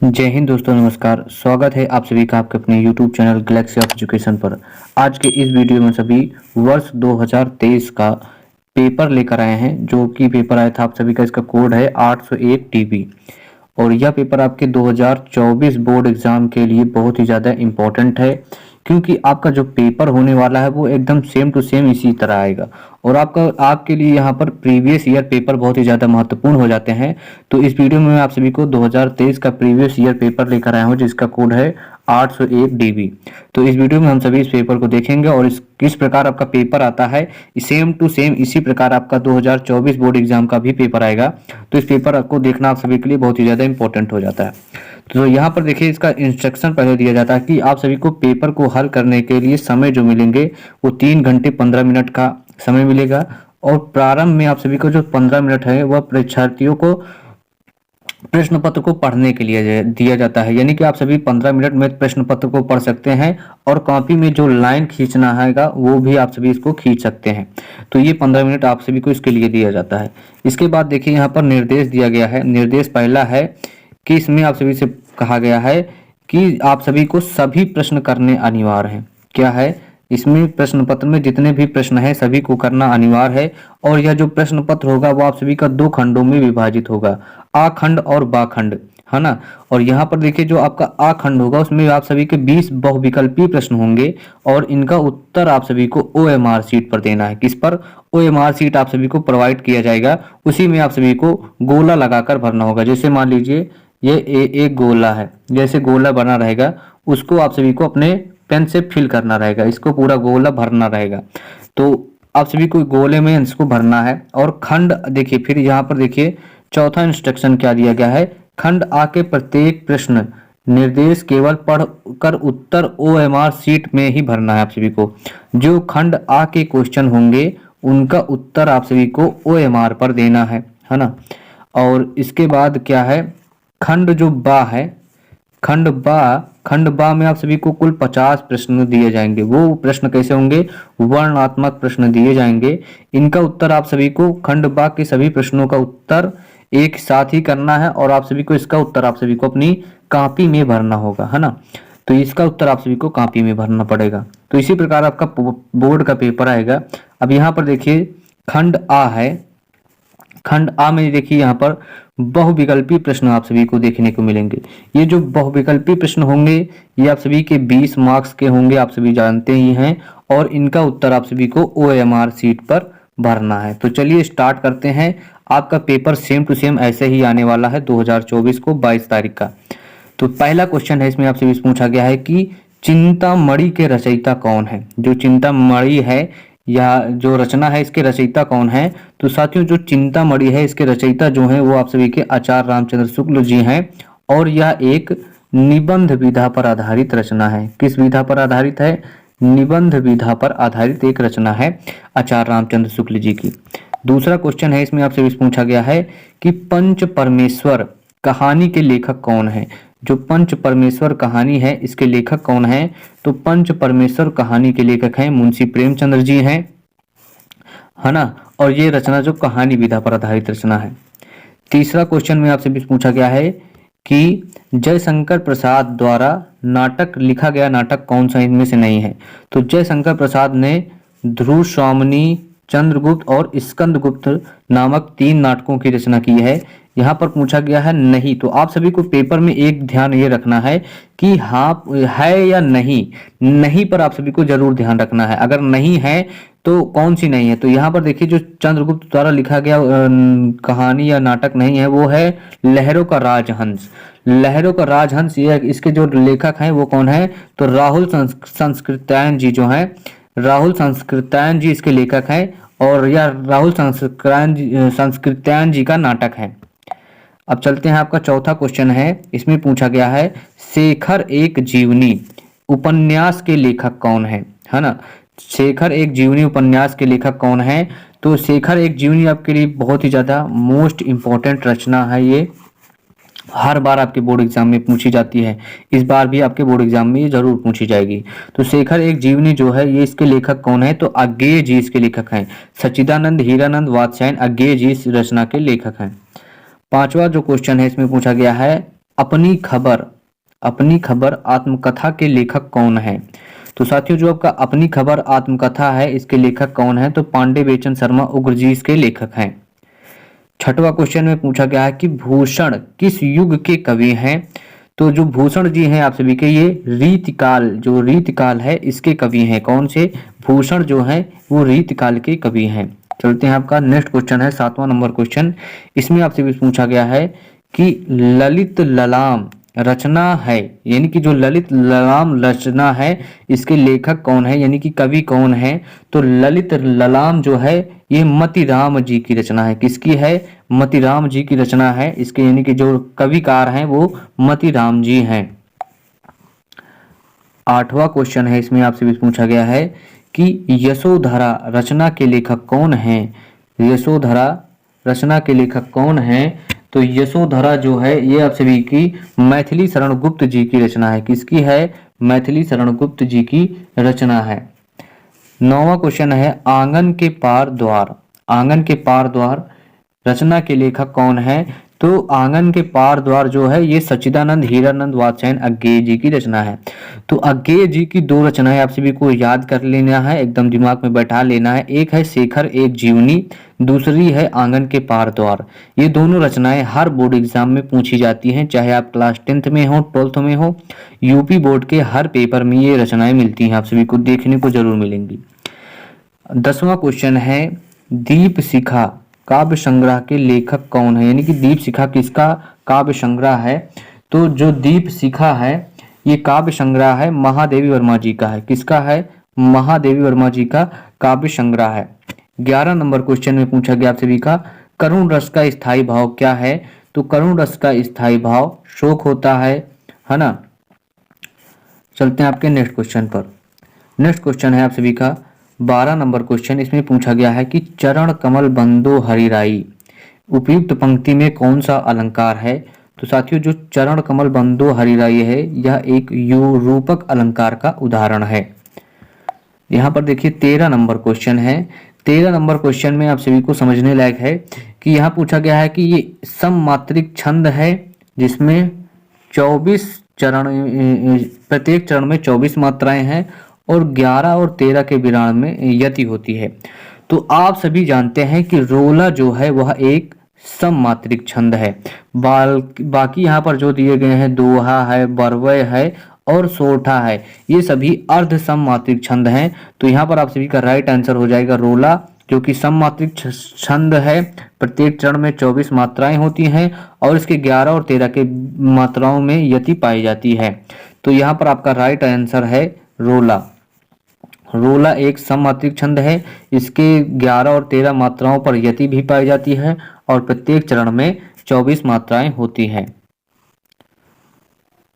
जय हिंद दोस्तों, नमस्कार। स्वागत है आप सभी का आपके अपने YouTube channel Galaxy of education पर। आज के इस वीडियो में सभी वर्ष 2023 का पेपर लेकर आए हैं, जो कि पेपर आया था आप सभी का। इसका कोड है 801 TB और यह पेपर आपके 2024 बोर्ड एग्जाम के लिए बहुत ही ज़्यादा इम्पोर्टेंट है, क्योंकि आपका जो पेपर होने वाला है वो एकदम सेम टू सेम इसी तरह आएगा। और आपके लिए यहाँ पर प्रीवियस ईयर पेपर बहुत ही ज़्यादा महत्वपूर्ण हो जाते हैं। तो इस वीडियो में मैं आप सभी को 2023 का प्रीवियस ईयर पेपर लेकर आया हूँ, जिसका कोड है 801 DB। तो इस वीडियो में हम सभी इस पेपर को देखेंगे और इस किस प्रकार आपका पेपर आता है, सेम टू सेम इसी प्रकार आपका 2024 बोर्ड एग्जाम का भी पेपर आएगा। तो इस पेपर को देखना आप सभी के लिए बहुत ही ज़्यादा इंपॉर्टेंट हो जाता है। तो यहाँ पर देखिए, इसका इंस्ट्रक्शन पहले दिया जाता है कि आप सभी को पेपर को हल करने के लिए समय जो मिलेंगे वो 3 घंटे 15 मिनट का समय मिलेगा। और प्रारंभ में आप सभी को जो 15 मिनट है वह परीक्षार्थियों को प्रश्न पत्र को पढ़ने के लिए दिया जाता है, यानी कि आप सभी 15 मिनट में प्रश्न पत्र को पढ़ सकते हैं और कॉपी में जो लाइन खींचना हैगा वो भी आप सभी इसको खींच सकते हैं। तो ये 15 मिनट आप सभी को इसके लिए दिया जाता है। इसके बाद देखिए, यहाँ पर निर्देश दिया गया है। निर्देश पहला है कि इसमें आप सभी से कहा गया है कि आप सभी को सभी प्रश्न करने अनिवार्य हैं। क्या है इसमें, प्रश्न पत्र में जितने भी प्रश्न हैं सभी को करना अनिवार्य है। और यह जो प्रश्न पत्र होगा वो आप सभी का 2 खंडों में विभाजित होगा, आ खंड और बा खंड, है ना। और यहाँ पर देखिए, जो आपका आ खंड होगा उसमें आप सभी के 20 बहुविकल्पीय प्रश्न होंगे और इनका उत्तर आप सभी को OMR शीट पर देना है। किस पर? OMR शीट आप सभी को प्रोवाइड किया जाएगा, उसी में आप सभी को गोला लगाकर भरना होगा। जैसे मान लीजिए ये एक गोला है, जैसे गोला बना रहेगा उसको आप सभी को अपने पेन से फिल करना रहेगा, इसको पूरा गोला भरना रहेगा। तो आप सभी को गोले में इसको भरना है। और खंड देखिए, फिर यहाँ पर देखिए चौथा इंस्ट्रक्शन क्या दिया गया है, खंड आ के प्रत्येक प्रश्न निर्देश केवल पढ़कर उत्तर OMR शीट में ही भरना है। आप सभी को जो खंड आ के क्वेश्चन होंगे उनका उत्तर आप सभी को OMR पर देना है ना। और इसके बाद क्या है, खंड जो बा है, खंड बा में आप सभी को कुल 50 प्रश्न दिए जाएंगे। वो प्रश्न कैसे होंगे? वर्णनात्मक प्रश्न दिए जाएंगे। इनका उत्तर आप सभी को, खंड बा के सभी प्रश्नों का उत्तर एक साथ ही करना है और आप सभी को इसका उत्तर आप सभी को अपनी कॉपी में भरना होगा, है ना। तो इसका उत्तर आप सभी को कॉपी में भरना पड़ेगा। तो इसी प्रकार आपका बोर्ड का पेपर आएगा। अब यहाँ पर देखिए, खंड आ है, खंड आ में देखिए यहाँ पर बहुविकल्पी प्रश्न आप सभी को देखने को मिलेंगे। ये जो बहुविकल्पी प्रश्न होंगे ये आप सभी के 20 मार्क्स के होंगे, आप सभी जानते ही हैं। और इनका उत्तर आप सभी को OMR शीट पर भरना है। तो चलिए स्टार्ट करते हैं। आपका पेपर सेम टू सेम ऐसे ही आने वाला है 2024 को 22 तारीख का। तो पहला क्वेश्चन है, इसमें आपसे पूछा गया है कि चिंतामणि के रचयिता कौन है। जो चिंतामणि है या जो रचना है इसके रचयिता कौन है? तो साथियों, जो चिंतामणि है इसके रचयिता जो हैं वो आप सभी के आचार्य रामचंद्र शुक्ल जी हैं। और यह एक निबंध विधा पर आधारित रचना है। किस विधा पर आधारित है? निबंध विधा पर आधारित एक रचना है आचार्य रामचंद्र शुक्ल जी की। दूसरा क्वेश्चन है, इसमें आपसे पूछा गया है कि पंच परमेश्वर कहानी के लेखक कौन है। जो पंच परमेश्वर कहानी है इसके लेखक कौन है? तो पंच परमेश्वर कहानी के लेखक हैं मुंशी प्रेमचंद्र जी हैं, है ना। और ये रचना जो कहानी विधा पर आधारित रचना है। तीसरा क्वेश्चन में आपसे भी पूछा गया है कि जयशंकर प्रसाद द्वारा नाटक लिखा गया नाटक कौन सा इनमें से नहीं है। तो जयशंकर प्रसाद ने ध्रुव स्वामिनी, चंद्रगुप्त और स्कंदगुप्त नामक 3 नाटकों की रचना की है। यहाँ पर पूछा गया है नहीं। तो आप सभी को पेपर में एक ध्यान ये रखना है कि हाँ है या नहीं, नहीं पर आप सभी को जरूर ध्यान रखना है। अगर नहीं है तो कौन सी नहीं है? तो यहाँ पर देखिए, जो चंद्रगुप्त द्वारा लिखा गया कहानी या नाटक नहीं है वो है लहरों का राजहंस। लहरों का राजहंस, ये इसके जो लेखक हैं वो कौन है? तो राहुल संस्कृत्यायन जी जो हैं, राहुल संस्कृत्यायन जी इसके लेखक हैं। और यह राहुल संस्कृत्यायन जी का नाटक है। अब चलते हैं, आपका चौथा क्वेश्चन है, इसमें पूछा गया है शेखर एक जीवनी उपन्यास के लेखक कौन है ना। शेखर एक जीवनी उपन्यास के लेखक कौन है? तो शेखर एक जीवनी आपके लिए बहुत ही ज्यादा मोस्ट इंपॉर्टेंट रचना है। ये हर बार आपके बोर्ड एग्जाम में पूछी जाती है, इस बार भी आपके बोर्ड एग्जाम में ये जरूर पूछी जाएगी। तो शेखर एक जीवनी जो है ये इसके लेखक कौन है? तो अज्ञेय जी इसके लेखक हैं। सच्चिदानंद हीरानंद वात्स्यायन अज्ञेय जी इस रचना के लेखक हैं। पांचवा जो क्वेश्चन है इसमें पूछा गया है अपनी खबर आत्मकथा के लेखक कौन है? तो साथियों जो आपका अपनी खबर आत्मकथा है इसके लेखक कौन है? तो पांडे बेचन शर्मा उग्र जी इसके लेखक हैं। छठवां क्वेश्चन में पूछा गया है कि भूषण किस युग के कवि हैं? तो जो भूषण जी हैं आप सभी के ये रीतिकाल है इसके कवि हैं। कौन से? भूषण जो है वो रीतिकाल के कवि हैं। चलते हैं, आपका नेक्स्ट क्वेश्चन है 7वां नंबर क्वेश्चन। इसमें आपसे भी पूछा गया है कि ललित ललाम रचना है, यानी कि जो ललित ललाम रचना है इसके लेखक कौन है, यानी कि कवि कौन है? तो ललित ललाम जो है ये मतिराम जी की रचना है। किसकी है? मतिराम जी की रचना है इसके, यानी कि जो कविकार हैं वो मतिराम जी हैं। 8वां क्वेश्चन है, इसमें आपसे भी पूछा गया है कि यशोधरा रचना के लेखक कौन है? यशोधरा रचना के लेखक कौन है? तो यशोधरा जो है ये आप सभी की मैथिली शरण गुप्त जी की रचना है। किसकी है? मैथिली शरण गुप्त जी की रचना है। 9वां क्वेश्चन है आंगन के पार द्वार। आंगन के पार द्वार रचना के लेखक कौन है? तो आंगन के पार द्वार जो है ये सच्चिदानंद हीरानंद वात्स्यायन अज्ञेय जी की रचना है। तो अज्ञेय जी की दो रचनाएं आप सभी को याद कर लेना है, एकदम दिमाग में बैठा लेना है। एक है शेखर एक जीवनी, दूसरी है आंगन के पार द्वार। ये दोनों रचनाएं हर बोर्ड एग्जाम में पूछी जाती हैं, चाहे आप क्लास 10th में हो 12th में हो। यूपी बोर्ड के हर पेपर में ये रचनाएं मिलती हैं, आप सभी को देखने को जरूर मिलेंगी। 10वां क्वेश्चन है दीप शिखा काव्य संग्रह के लेखक कौन है, यानी कि दीप शिखा किसका काव्य संग्रह है? तो जो दीप शिखा है ये काव्य संग्रह है महादेवी वर्मा जी का है। किसका है? महादेवी वर्मा जी का काव्य संग्रह है। 11 नंबर क्वेश्चन में पूछा गया आप सभी का करुण रस का स्थायी भाव क्या है? तो करुण रस का स्थायी भाव शोक होता है ना। चलते हैं आपके नेक्स्ट क्वेश्चन पर। नेक्स्ट क्वेश्चन है आप सभी का 12 नंबर क्वेश्चन। इसमें पूछा गया है कि चरण कमल बंदो हरिराई उपयुक्त पंक्ति में कौन सा अलंकार है? तो साथियों जो चरण कमल बंदो हरिराई है यह एक रूपक अलंकार का उदाहरण है। यहाँ पर देखिए 13 नंबर क्वेश्चन है। 13 नंबर क्वेश्चन में आप सभी को समझने लायक है कि यहाँ पूछा गया है कि ये सममात्रिक छंद है जिसमें 24 चरण, प्रत्येक चरण में 24 मात्राएं हैं और 11 और 13 के विराम में यति होती है। तो आप सभी जानते हैं कि रोला जो है वह एक सममात्रिक छंद है। बाकी यहाँ पर जो दिए गए हैं दोहा है, बरवय है और सोठा है, ये सभी अर्ध सममात्रिक छंद हैं। तो यहाँ पर आप सभी का राइट आंसर हो जाएगा रोला, जो कि सममात्रिक छंद है। प्रत्येक चरण में 24 मात्राएं होती हैं और इसके 11 और 13 के मात्राओं में यति पाई जाती है। तो यहाँ पर आपका राइट आंसर है रोला। रोला एक सममात्रिक छंद है, इसके 11 और 13 मात्राओं पर यति भी पाई जाती है और प्रत्येक चरण में 24 मात्राएं होती हैं।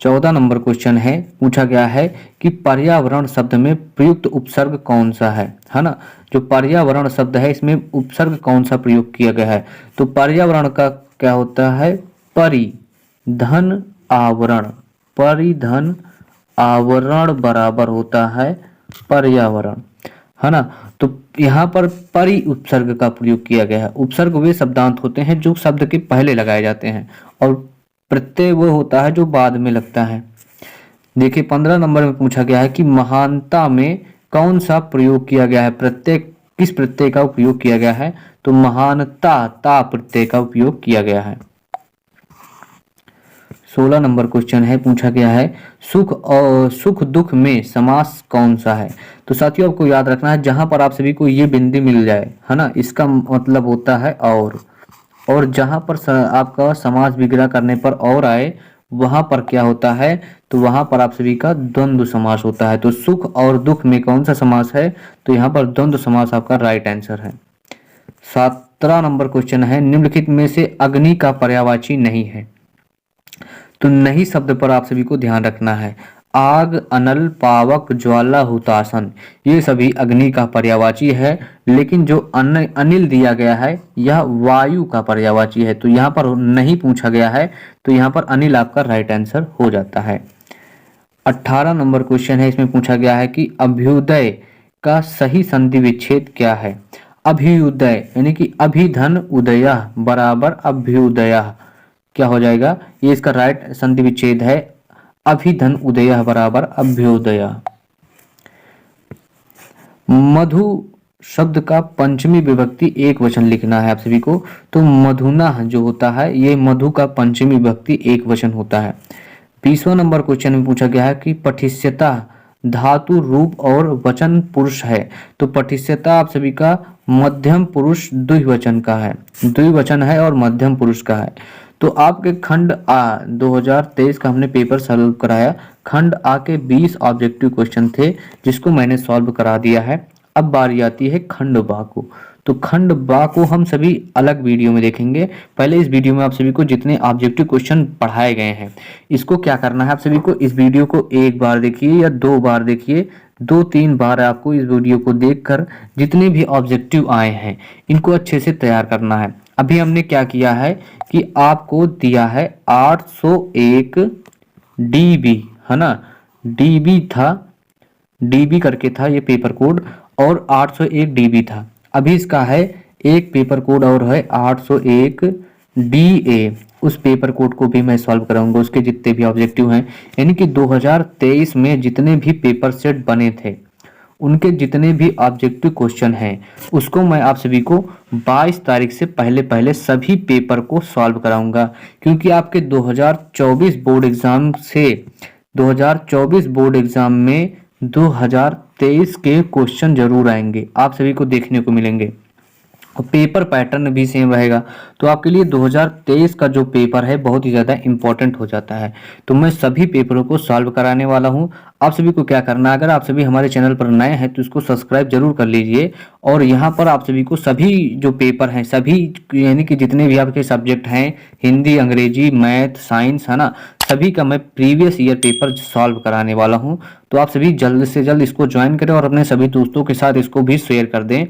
14 नंबर क्वेश्चन है, पूछा गया है कि पर्यावरण शब्द में प्रयुक्त उपसर्ग कौन सा है ना। जो पर्यावरण शब्द है इसमें उपसर्ग कौन सा प्रयोग किया गया है? तो पर्यावरण का क्या होता है? परिधन आवरण। परिधन आवरण बराबर होता है पर्यावरण, है ना। तो यहाँ पर परि उपसर्ग का प्रयोग किया गया है। उपसर्ग वे शब्दांत होते हैं जो शब्द के पहले लगाए जाते हैं और प्रत्यय वो होता है जो बाद में लगता है। देखिए 15 नंबर में पूछा गया है कि महानता में कौन सा प्रयोग किया गया है? प्रत्यय किस प्रत्यय का उपयोग किया गया है? तो महानता ता प्रत्यय का उपयोग किया गया है। 16 नंबर क्वेश्चन है, पूछा गया है सुख और सुख दुख में समास कौन सा है? तो साथियों आपको याद रखना है जहां पर आप सभी को ये बिंदी मिल जाए, है ना, इसका मतलब होता है और जहां पर आपका समास विग्रह करने पर और आए वहां पर क्या होता है? तो वहां पर आप सभी का द्वंद्व समास होता है। तो सुख और दुख में कौन सा समास है? तो यहाँ पर द्वंद्व समास आपका राइट आंसर है। 17 नंबर क्वेश्चन है निम्नलिखित में से अग्नि का पर्यायवाची नहीं है। तो नहीं शब्द पर आप सभी को ध्यान रखना है। आग, अनल, पावक, ज्वाला, हुतासन ये सभी अग्नि का पर्यायवाची है, लेकिन जो अनिल दिया गया है यह वायु का पर्यायवाची है। तो यहाँ पर नहीं पूछा गया है, तो यहाँ पर अनिल आपका राइट आंसर हो जाता है। 18 नंबर क्वेश्चन है, इसमें पूछा गया है कि अभ्युदय का सही संधि विच्छेद क्या है? अभ्युदय यानी कि अभिधन उदय बराबर अभ्युदय क्या हो जाएगा, ये इसका राइट संधि विच्छेद है। अभिधन उदय बराबर अभ्युदय। मधु शब्द का पंचमी विभक्ति एक वचन लिखना है आप सभी को। तो मधुना जो होता है ये मधु का पंचमी विभक्ति एक वचन होता है। 20वां नंबर क्वेश्चन में पूछा गया है कि पठिष्यता धातु रूप और वचन पुरुष है। तो पठिष्यता आप सभी का मध्यम पुरुष द्विवचन का है, द्विवचन है और मध्यम पुरुष का है। तो आपके खंड आ 2023 का हमने पेपर सॉल्व कराया। खंड आ के 20 ऑब्जेक्टिव क्वेश्चन थे जिसको मैंने सॉल्व करा दिया है। अब बारी आती है खंड बा को। तो खंड बा को हम सभी अलग वीडियो में देखेंगे। पहले इस वीडियो में आप सभी को जितने ऑब्जेक्टिव क्वेश्चन पढ़ाए गए हैं इसको क्या करना है, आप सभी को इस वीडियो को एक बार देखिए या 2 बार देखिए, 2-3 बार आपको इस वीडियो को देखकर जितने भी ऑब्जेक्टिव आए हैं इनको अच्छे से तैयार करना है। अभी हमने क्या किया है कि आपको दिया है 801 डीबी, है ना, डीबी था, डीबी करके था ये पेपर कोड और 801 डीबी था। अभी इसका है एक पेपर कोड और है 801 डीए। उस पेपर कोड को भी मैं सॉल्व कराऊंगा, उसके जितने भी ऑब्जेक्टिव हैं, यानी कि 2023 में जितने भी पेपर सेट बने थे उनके जितने भी ऑब्जेक्टिव क्वेश्चन हैं उसको मैं आप सभी को 22 तारीख से पहले पहले सभी पेपर को सॉल्व कराऊंगा। क्योंकि आपके 2024 बोर्ड एग्जाम से 2024 बोर्ड एग्जाम में 2023 के क्वेश्चन जरूर आएंगे, आप सभी को देखने को मिलेंगे और पेपर पैटर्न भी सेम रहेगा। तो आपके लिए 2023 का जो पेपर है बहुत ही ज़्यादा इंपॉर्टेंट हो जाता है। तो मैं सभी पेपरों को सॉल्व कराने वाला हूं। आप सभी को क्या करना है, अगर आप सभी हमारे चैनल पर नए हैं तो इसको सब्सक्राइब जरूर कर लीजिए। और यहाँ पर आप सभी को सभी जो पेपर हैं सभी, यानी कि जितने भी आपके सब्जेक्ट हैं, हिंदी, अंग्रेजी, मैथ, साइंस, है ना, सभी का मैं प्रीवियस ईयर पेपर सॉल्व कराने वाला हूँ। तो आप सभी जल्द से जल्द इसको ज्वाइन करें और अपने सभी दोस्तों के साथ इसको भी शेयर कर दें।